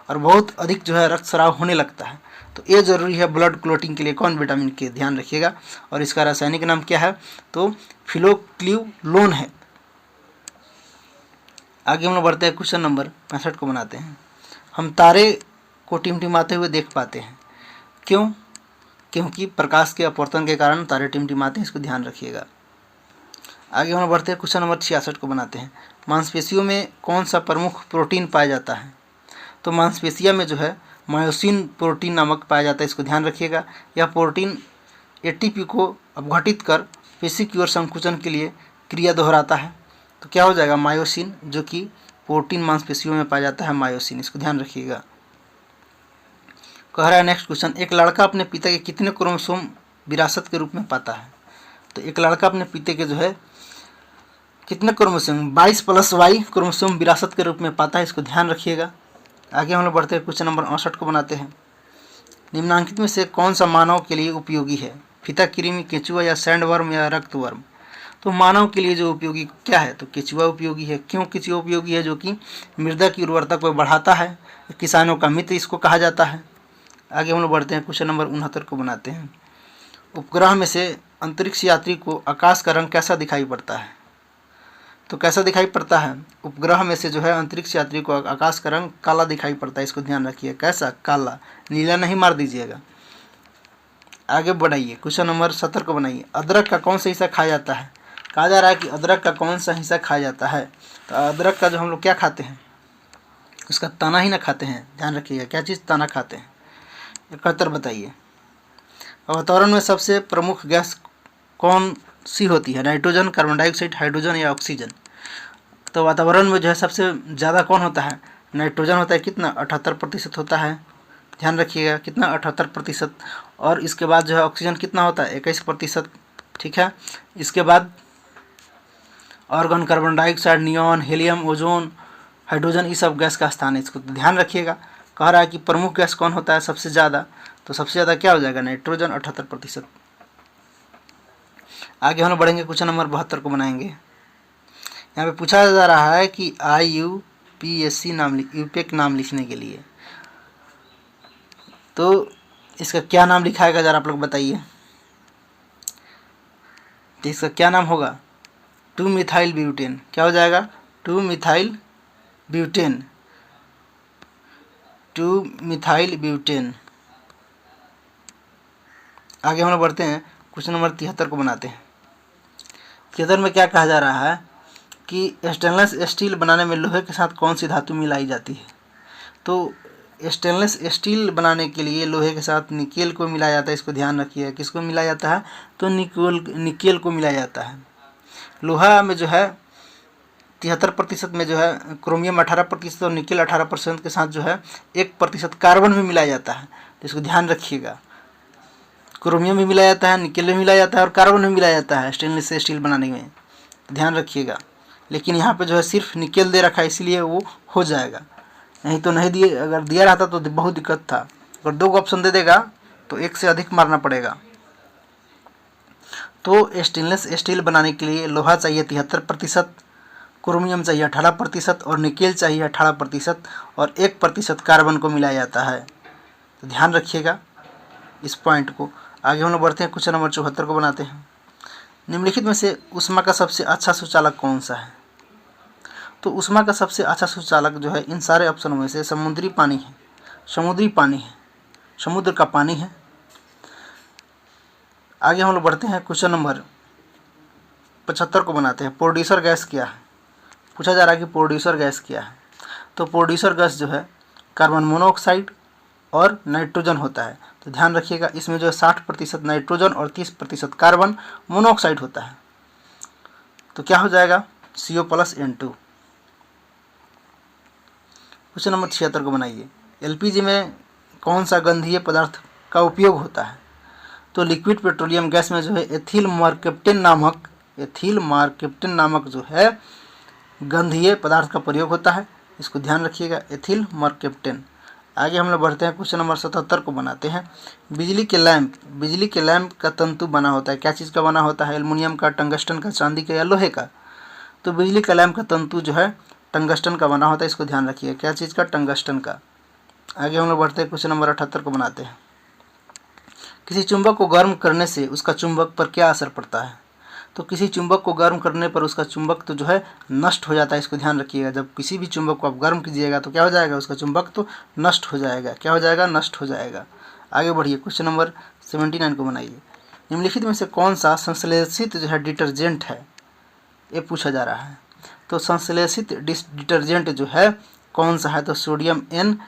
और बहुत अधिक जो है रक्तस्राव होने लगता है। तो ये जरूरी है ब्लड क्लोटिंग के लिए। कौन? विटामिन के, ध्यान रखिएगा। और इसका रासायनिक नाम क्या है? तो फिलोक्लिलोन है। आगे हम लोग बढ़ते हैं, क्वेश्चन नंबर 65 को बनाते हैं। हम तारे को टिमटिमाते हुए देख पाते हैं, क्यों? क्योंकि प्रकाश के अपवर्तन के कारण तारे टिमटिमाते हैं, इसको ध्यान रखिएगा। आगे हम लोग बढ़ते हैं, क्वेश्चन नंबर 66 को बनाते हैं। मांसपेशियों में कौन सा प्रमुख प्रोटीन पाया जाता है? तो मांसपेशियों में जो है मायोसिन प्रोटीन नामक पाया जाता है, इसको ध्यान रखिएगा। यह प्रोटीन एटीपी को अपघटित कर पेशी की ओर संकुचन के लिए क्रिया दोहराता है। तो क्या हो जाएगा? मायोसिन, जो कि प्रोटीन मांसपेशियों में पाया जाता है, मायोसिन, इसको ध्यान रखिएगा। कह रहा है नेक्स्ट क्वेश्चन, एक लड़का अपने पिता के कितने क्रोमोसोम विरासत के रूप में पाता है? तो एक लड़का अपने पिता के जो है कितने क्रोमोसोम? 22+Y क्रोमोसोम विरासत के रूप में पाता है, इसको ध्यान रखिएगा। आगे हम लोग बढ़ते हैं, क्वेश्चन नंबर 68 को बनाते हैं। निम्नलिखित में से कौन सा मानव के लिए उपयोगी है? फीता कृमि, केंचुआ, या सैंडवर्म, या रक्तवर्म? तो मानव के लिए जो उपयोगी क्या है? तो केंचुआ उपयोगी है। क्यों केंचुआ उपयोगी है? जो कि मृदा की उर्वरता को बढ़ाता है, किसानों का मित्र इसको कहा जाता है। आगे हम लोग बढ़ते हैं, क्वेश्चन नंबर 69 को बनाते हैं। उपग्रह में से अंतरिक्ष यात्री को आकाश का रंग कैसा दिखाई पड़ता है? तो कैसा दिखाई पड़ता है? उपग्रह में से जो है अंतरिक्ष यात्री को आकाश का रंग काला दिखाई पड़ता है, इसको ध्यान रखिए। कैसा? काला, नीला नहीं मार दीजिएगा। आगे बढ़ाइए, क्वेश्चन नंबर 70 को बनाइए। अदरक का कौन सा हिस्सा खाया जाता है? कहा जा रहा है कि अदरक का कौन सा हिस्सा खाया जाता है? तो अदरक का जो हम लोग क्या खाते हैं, उसका तना ही ना खाते हैं, ध्यान रखिएगा। क्या चीज़? तना खाते हैं। 71 बताइए। वातावरण में सबसे प्रमुख गैस कौन सी होती है? नाइट्रोजन, कार्बन डाइऑक्साइड, हाइड्रोजन, या ऑक्सीजन? तो वातावरण में जो है सबसे ज़्यादा कौन होता है? नाइट्रोजन होता है। कितना? 78% होता है, ध्यान रखिएगा। कितना? 78%। और इसके बाद जो है ऑक्सीजन कितना होता है? 21%। ठीक है। इसके बाद argon, carbon dioxide, neon, helium, ozone, hydrogen, ये सब गैस का स्थान है, इसको ध्यान रखिएगा। कह रहा है कि प्रमुख गैस कौन होता है सबसे ज़्यादा? तो सबसे ज़्यादा क्या हो जाएगा? नाइट्रोजन, 78%। आगे हम लोग बढ़ेंगे, क्वेश्चन नंबर 72 को बनाएंगे। यहाँ पे पूछा जा रहा है कि IUPAC यूपेक नाम लिखने के लिए, तो इसका क्या नाम लिखाएगा ज़रा आप लोग बताइए। तो इसका क्या नाम होगा? 2-मिथाइल ब्यूटेन। क्या हो जाएगा? 2-मिथाइल ब्यूटेन, 2-मिथाइल ब्यूटेन। आगे हम लोग बढ़ते हैं, क्वेश्चन नंबर 73 को बनाते हैं। 73 में क्या कहा जा रहा है कि स्टेनलेस स्टील बनाने में लोहे के साथ कौन सी धातु मिलाई जाती है? तो स्टेनलेस स्टील बनाने के लिए लोहे के साथ निकेल को मिलाया जाता है, इसको ध्यान रखिए। किसको मिलाया जाता है? तो निकेल को मिलाया जाता है। लोहा में जो है 73% में जो है क्रोमियम 18% और निकेल 18% के साथ जो है 1% कार्बन भी मिलाया जाता है। तो इसको ध्यान रखिएगा, क्रोमियम भी मिलाया जाता है, निकेल भी मिलाया जाता है और कार्बन भी मिलाया जाता है स्टेनलेस से स्टील बनाने में, ध्यान रखिएगा। लेकिन यहाँ पे जो है सिर्फ निकेल दे रखा है, इसलिए वो हो जाएगा, नहीं तो नहीं दिए, अगर दिया रहता तो बहुत दिक्कत था। अगर 2 ऑप्शन दे देगा तो 1 से अधिक मारना पड़ेगा। तो स्टेनलेस स्टील बनाने के लिए लोहा चाहिए 73%, क्रोमियम चाहिए 18% और निकेल चाहिए 18% और 1% कार्बन को मिलाया जाता है। तो ध्यान रखिएगा इस पॉइंट को। आगे हम लोग बढ़ते हैं, क्वेश्चन नंबर 74 को बनाते हैं। निम्नलिखित में से ऊष्मा का सबसे अच्छा सुचालक कौन सा है? तो ऊष्मा का सबसे अच्छा सुचालक जो है इन सारे ऑप्शनों में से समुद्री पानी है, समुद्री पानी है, समुद्र का पानी है। आगे हम लोग बढ़ते हैं, क्वेश्चन नंबर 75 को बनाते हैं। प्रोड्यूसर गैस क्या है? पूछा जा रहा है कि प्रोड्यूसर गैस क्या है। तो प्रोड्यूसर गैस जो है कार्बन मोनोऑक्साइड और नाइट्रोजन होता है। तो ध्यान रखिएगा, इसमें जो है 60% नाइट्रोजन और 30% कार्बन मोनोऑक्साइड होता है। तो क्या हो जाएगा? CO+N2। क्वेश्चन नंबर 76 को बनाइए। LPG में कौन सा गंधीय पदार्थ का उपयोग होता है? तो लिक्विड पेट्रोलियम गैस में जो है एथिल मर्केप्टेन नामक जो है गंधीय पदार्थ का प्रयोग होता है। इसको ध्यान रखिएगा, एथिल मर्केप्टेन। आगे हम लोग बढ़ते हैं, क्वेश्चन नंबर 77 को बनाते हैं। बिजली के लैंप का तंतु बना होता है, क्या चीज़ का बना होता है? एल्युमिनियम का, टंगस्टन का, चांदी का या लोहे का? तो बिजली का लैंप का तंतु जो है टंगस्टन का बना होता है। इसको ध्यान रखिए, क्या चीज़ का? टंगस्टन का। आगे हम लोग बढ़ते हैं, क्वेश्चन नंबर 78 को बनाते हैं। किसी चुंबक को गर्म करने से उसका चुंबक पर क्या असर पड़ता है? तो किसी चुंबक को गर्म करने पर उसका चुंबक तो जो है नष्ट हो जाता है। इसको ध्यान रखिएगा, जब किसी भी चुंबक को आप गर्म कीजिएगा तो क्या हो जाएगा? उसका चुंबक तो नष्ट हो जाएगा। क्या हो जाएगा? नष्ट हो जाएगा। आगे बढ़िए, क्वेश्चन नंबर 79 को बनाइए। निम्नलिखित में से कौन सा संश्लेषित जो है डिटर्जेंट है? ये पूछा जा रहा है। तो संश्लेषित डिटर्जेंट जो है कौन सा है? तो सोडियम एन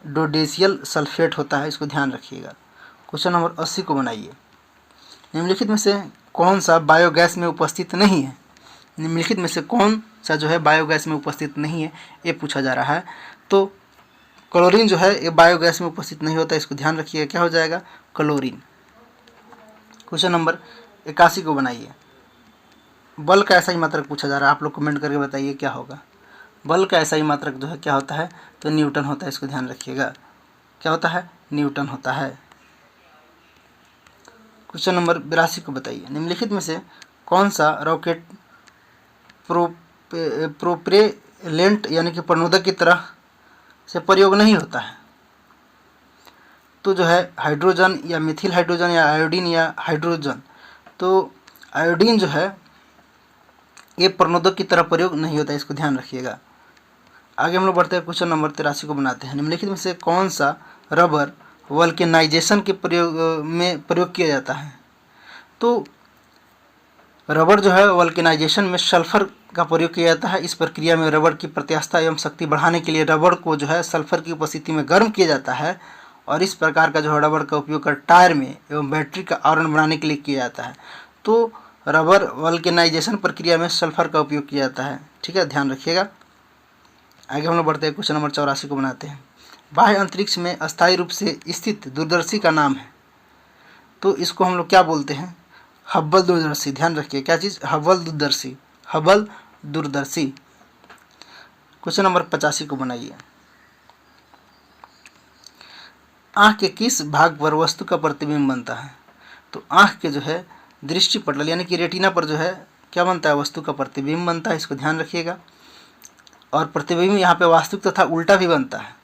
डोडेसियल सल्फेट होता है। इसको ध्यान रखिएगा। क्वेश्चन नंबर 80 को बनाइए। निम्नलिखित में से कौन सा बायोगैस में उपस्थित नहीं है? निम्नलिखित में से कौन सा जो है बायोगैस में उपस्थित नहीं है, ये पूछा जा रहा है। तो क्लोरीन जो है ये बायोगैस में उपस्थित नहीं होता। इसको ध्यान रखिएगा, क्या हो जाएगा? क्लोरीन। क्वेश्चन नंबर 81 को बनाइए। बल का ऐसा ही मात्रक पूछा जा रहा है, आप लोग कमेंट करके बताइए क्या होगा। बल का ऐसा ही मात्रक जो है क्या होता है? तो न्यूटन होता है। इसको ध्यान रखिएगा, क्या होता है? न्यूटन होता है। क्वेश्चन नंबर 82 को बताइए। निम्नलिखित में से कौन सा रॉकेट प्रोपेलेंट यानी कि प्रणोदक की तरह से प्रयोग नहीं होता है? तो जो है हाइड्रोजन या मिथिल हाइड्रोजन या आयोडीन या हाइड्रोजन। तो आयोडीन जो है ये प्रणोदक की तरह प्रयोग नहीं होता है। इसको ध्यान रखिएगा। आगे हम लोग बढ़ते हैं, क्वेश्चन नंबर 83 को बनाते हैं। निम्नलिखित में से कौन सा रबर वल्केनाइजेशन के प्रयोग किया जाता है? तो रबर जो है वल्केनाइजेशन में सल्फर का प्रयोग किया जाता है। इस प्रक्रिया में रबर की प्रत्यास्थता एवं शक्ति बढ़ाने के लिए रबर को जो है सल्फर की उपस्थिति में गर्म किया जाता है और इस प्रकार का जो है रबर का उपयोग कर टायर में एवं बैटरी का आवरण बनाने के लिए किया जाता है। तो रबर वल्केनाइजेशन प्रक्रिया में सल्फर का उपयोग किया जाता है। ठीक है, ध्यान रखिएगा। आगे हम लोग बढ़ते हैं, क्वेश्चन नंबर 84 को बनाते हैं। बाह्य अंतरिक्ष में अस्थायी रूप से स्थित दूरदर्शी का नाम है। तो इसको हम लोग क्या बोलते हैं? हब्बल दूरदर्शी। ध्यान रखिए, क्या चीज़? हब्बल दूरदर्शी, हब्बल दूरदर्शी। क्वेश्चन नंबर 85 को बनाइए। आँख के किस भाग पर वस्तु का प्रतिबिंब बनता है? तो आँख के जो है दृष्टि पटल यानी कि रेटिना पर जो है क्या बनता है? वस्तु का प्रतिबिंब बनता है। इसको ध्यान रखिएगा। और प्रतिबिंब यहाँ पे वास्तविक तथा उल्टा भी बनता है,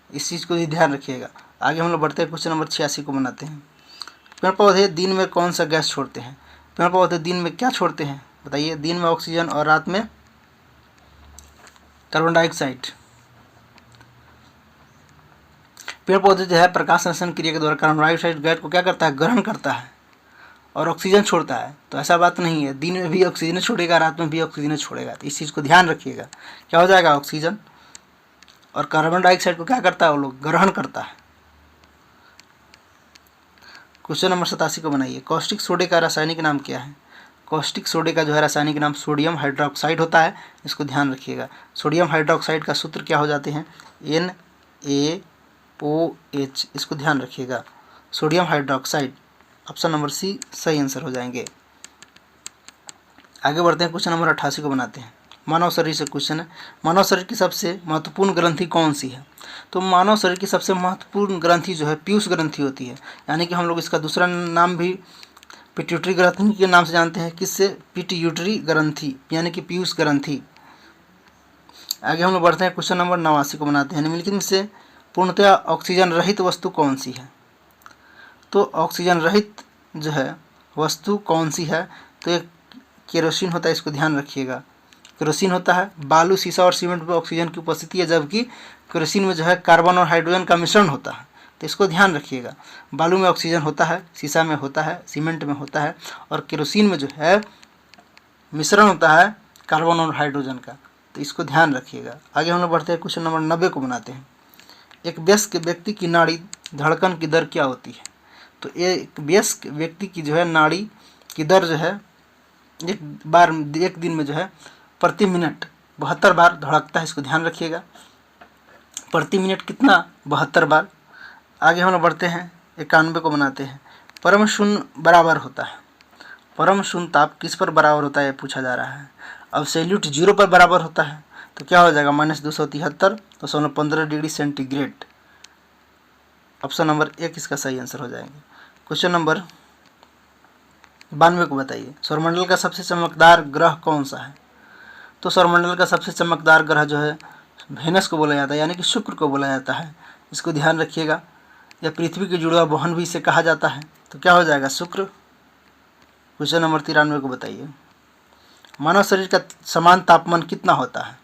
इस चीज़ को भी ध्यान रखिएगा। आगे हम लोग बढ़ते हैं, क्वेश्चन नंबर 86 को बनाते हैं। पेड़ पौधे दिन में कौन सा गैस छोड़ते हैं? पेड़ पौधे दिन में क्या छोड़ते हैं बताइए? दिन में ऑक्सीजन और रात में कार्बन डाइऑक्साइड। पेड़ पौधे जो है प्रकाश संश्लेषण क्रिया के द्वारा कार्बन डाइऑक्साइड गैस को क्या करता है? ग्रहण करता है और ऑक्सीजन छोड़ता है। तो ऐसा बात नहीं है, दिन में भी ऑक्सीजन छोड़ेगा, रात में भी ऑक्सीजन छोड़ेगा। तो इस चीज़ को ध्यान रखिएगा, क्या हो जाएगा? ऑक्सीजन। और कार्बन डाइऑक्साइड को क्या करता है? वो लोग ग्रहण करता है। क्वेश्चन नंबर 87 को बनाइए। कॉस्टिक सोडे का रासायनिक नाम क्या है? कॉस्टिक सोडे का जो है रासायनिक नाम सोडियम हाइड्रोक्साइड होता है, इसको ध्यान रखिएगा। सोडियम हाइड्रोक्साइड का सूत्र क्या हो जाते हैं, NaOH, इसको ध्यान रखिएगा, sodium hydroxide. Option number C सही आंसर हो जाएंगे। आगे बढ़ते हैं, क्वेश्चन नंबर 88 को बनाते हैं। मानव शरीर से क्वेश्चन है, मानव शरीर की सबसे महत्वपूर्ण ग्रंथि कौन सी है? तो मानव शरीर की सबसे महत्वपूर्ण ग्रंथि जो है पीयूष ग्रंथि होती है, यानी कि हम लोग इसका दूसरा नाम भी पिट्यूटरी ग्रंथि के नाम से जानते हैं। किससे? पिट्यूटरी ग्रंथि, यानी कि पीयूष ग्रंथि। आगे हम लोग बढ़ते हैं, क्वेश्चन नंबर 89 को बनाते हैं। निम्नलिखित में से पूर्णतया ऑक्सीजन रहित वस्तु कौन सी है? तो ऑक्सीजन रहित जो है वस्तु कौन सी है? तो एक केरोसिन होता है, इसको ध्यान रखिएगा। केरोसिन होता है। बालू, सीसा और सीमेंट में ऑक्सीजन की उपस्थिति है, जबकि केरोसिन में जो है कार्बन और हाइड्रोजन का मिश्रण होता है, तो इसको ध्यान रखिएगा। बालू में ऑक्सीजन होता है, सीसा में होता है, सीमेंट में होता है, और केरोसिन में जो है मिश्रण होता है कार्बन और हाइड्रोजन का, तो इसको ध्यान रखिएगा। आगे हम लोग बढ़ते हैं, क्वेश्चन नंबर 90 को बनाते हैं। एक वयस्क व्यक्ति की नाड़ी धड़कन की दर क्या होती है? तो एक वयस्क व्यक्ति की जो है नाड़ी की दर जो है एक दिन में जो है प्रति मिनट 72 बार धड़कता है, इसको ध्यान रखिएगा। प्रति मिनट कितना? 72 बार। आगे हम लोग बढ़ते हैं, 91 को बनाते हैं। परम शून्य बराबर होता है, परम शून्य ताप किस पर बराबर होता है, ये पूछा जा रहा है। अब एब्सोल्यूट जीरो पर बराबर होता है, तो क्या हो जाएगा, -273.15 डिग्री सेंटीग्रेड। ऑप्शन नंबर 1 इसका सही आंसर हो जाएंगे। क्वेश्चन नंबर 92 को बताइए, सौरमंडल का सबसे चमकदार ग्रह कौन सा है? तो सौरमंडल का सबसे चमकदार ग्रह जो है वेनस को बोला जाता है, यानी कि शुक्र को बोला जाता है, इसको ध्यान रखिएगा। या पृथ्वी की जुड़वा बहन भी इसे कहा जाता है, तो क्या हो जाएगा, शुक्र। क्वेश्चन नंबर 93 को बताइए, मानव शरीर का समान तापमान कितना होता है?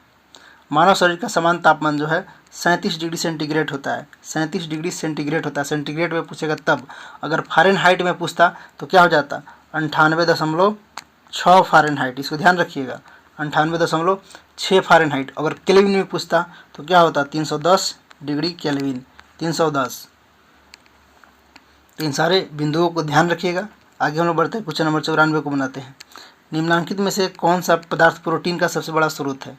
मानव शरीर का समान तापमान जो है 37 डिग्री सेंटीग्रेड होता है, 37 डिग्री सेंटीग्रेड होता है। सेंटीग्रेड में पूछेगा तब, अगर फ़ारेनहाइट में पूछता तो क्या हो जाता, 98.6 फ़ारेनहाइट, इसको ध्यान रखिएगा, 98.6 फ़ारेनहाइट। अगर केल्विन में पूछता तो क्या होता, 310 डिग्री केल्विन, 310। इन सारे बिंदुओं को ध्यान रखिएगा। आगे हम लोग बढ़ते हैं, क्वेश्चन नंबर 94 को बनाते हैं। निम्नलिखित में से कौन सा पदार्थ प्रोटीन का सबसे बड़ा स्रोत है?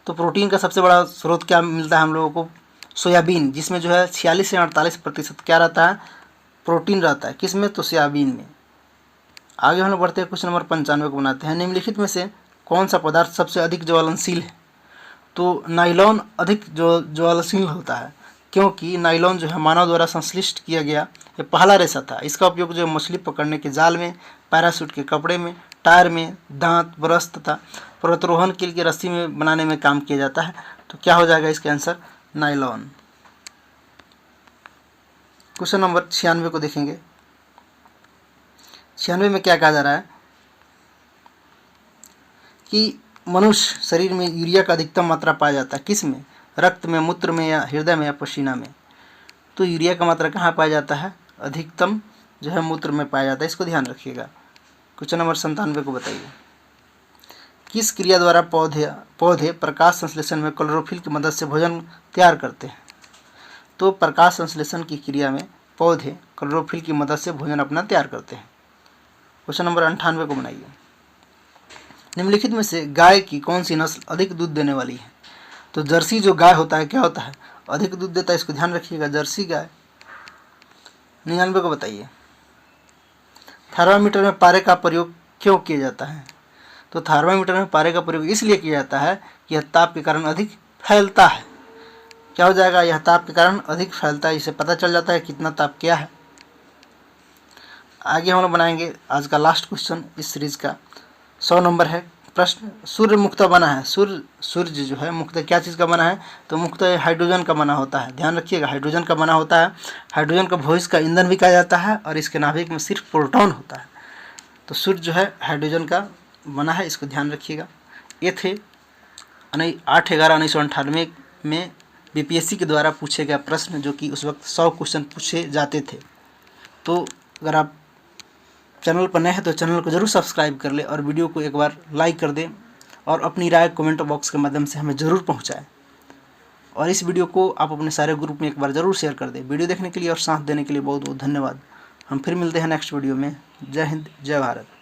तो प्रोटीन का सबसे बड़ा स्रोत क्या मिलता है हम लोगों को, सोयाबीन, जिसमें जो है 46 से 48% क्या रहता है, प्रोटीन रहता है। किस में? तो सोयाबीन में। आगे हम लोग बढ़ते हैं, क्वेश्चन नंबर 95 को बनाते हैं। निम्नलिखित में से कौन सा पदार्थ सबसे अधिक ज्वलनशील है? तो नाइलॉन अधिक ज्वलनशील होता है, क्योंकि नाइलॉन जो है मानव द्वारा संश्लिष्ट किया गया ये पहला रेशा था। इसका उपयोग जो है मछली पकड़ने के जाल में, पैराशूट के कपड़े में, टायर में, दांत, ब्रश तथा पर्वतारोहण के लिए रस्सी में बनाने में काम किया जाता है। तो क्या हो जाएगा इसका आंसर, नाइलॉन। क्वेश्चन नंबर 96 को देखेंगे। 96 में क्या कहा जा रहा है कि मनुष्य शरीर में यूरिया का अधिकतम मात्रा पाया जाता है, किस में? रक्त में, मूत्र में, या हृदय में, या पसीना में? तो यूरिया का मात्रा कहाँ पाया जाता है, अधिकतम जो है मूत्र में पाया जाता है, इसको ध्यान रखिएगा। क्वेश्चन नंबर 97 को बताइए, किस क्रिया द्वारा पौधे प्रकाश संश्लेषण में क्लोरोफिल की मदद से भोजन तैयार करते हैं? तो प्रकाश संश्लेषण की क्रिया में पौधे क्लोरोफिल की मदद से भोजन अपना तैयार करते हैं। क्वेश्चन नंबर 98 को बनाइए, निम्नलिखित में से गाय की कौन सी नस्ल अधिक दूध देने वाली है? तो जर्सी जो गाय होता है क्या होता है, अधिक दूध देता है, इसको ध्यान रखिएगा, जर्सी गाय। 99 को बताइए, थर्मामीटर में पारे का प्रयोग क्यों किया जाता है? तो थर्मामीटर में पारे का प्रयोग इसलिए किया जाता है कि यह ताप के कारण अधिक फैलता है। क्या हो जाएगा, यह ताप के कारण अधिक फैलता है, इससे पता चल जाता है कितना ताप क्या है। आगे हम लोग बनाएंगे आज का लास्ट क्वेश्चन इस सीरीज का, 100 नंबर है प्रश्न। सूर्य मुख्यतः बना है, सूर्य जो है मुख्यतः क्या चीज़ का बना है? तो मुख्यतः हाइड्रोजन का बना होता है, ध्यान रखिएगा, हाइड्रोजन का बना होता है। हाइड्रोजन का भविष्य का ईंधन भी कहा जाता है, और इसके नाभिक में सिर्फ प्रोटॉन होता है। तो सूर्य जो है हाइड्रोजन का बना है, इसको ध्यान रखिएगा। ये थे 8/11/1998 में बीपीएससी के द्वारा पूछे गए प्रश्न, जो कि उस वक्त 100 क्वेश्चन पूछे जाते थे। तो अगर आप चैनल पर नए हैं तो चैनल को जरूर सब्सक्राइब कर ले, और वीडियो को एक बार लाइक कर दें, और अपनी राय कमेंट बॉक्स के माध्यम से हमें ज़रूर पहुंचाएं। और इस वीडियो को आप अपने सारे ग्रुप में एक बार ज़रूर शेयर कर दें। वीडियो देखने के लिए और साथ देने के लिए बहुत बहुत धन्यवाद। हम फिर मिलते हैं नेक्स्ट वीडियो में। जय हिंद, जय भारत।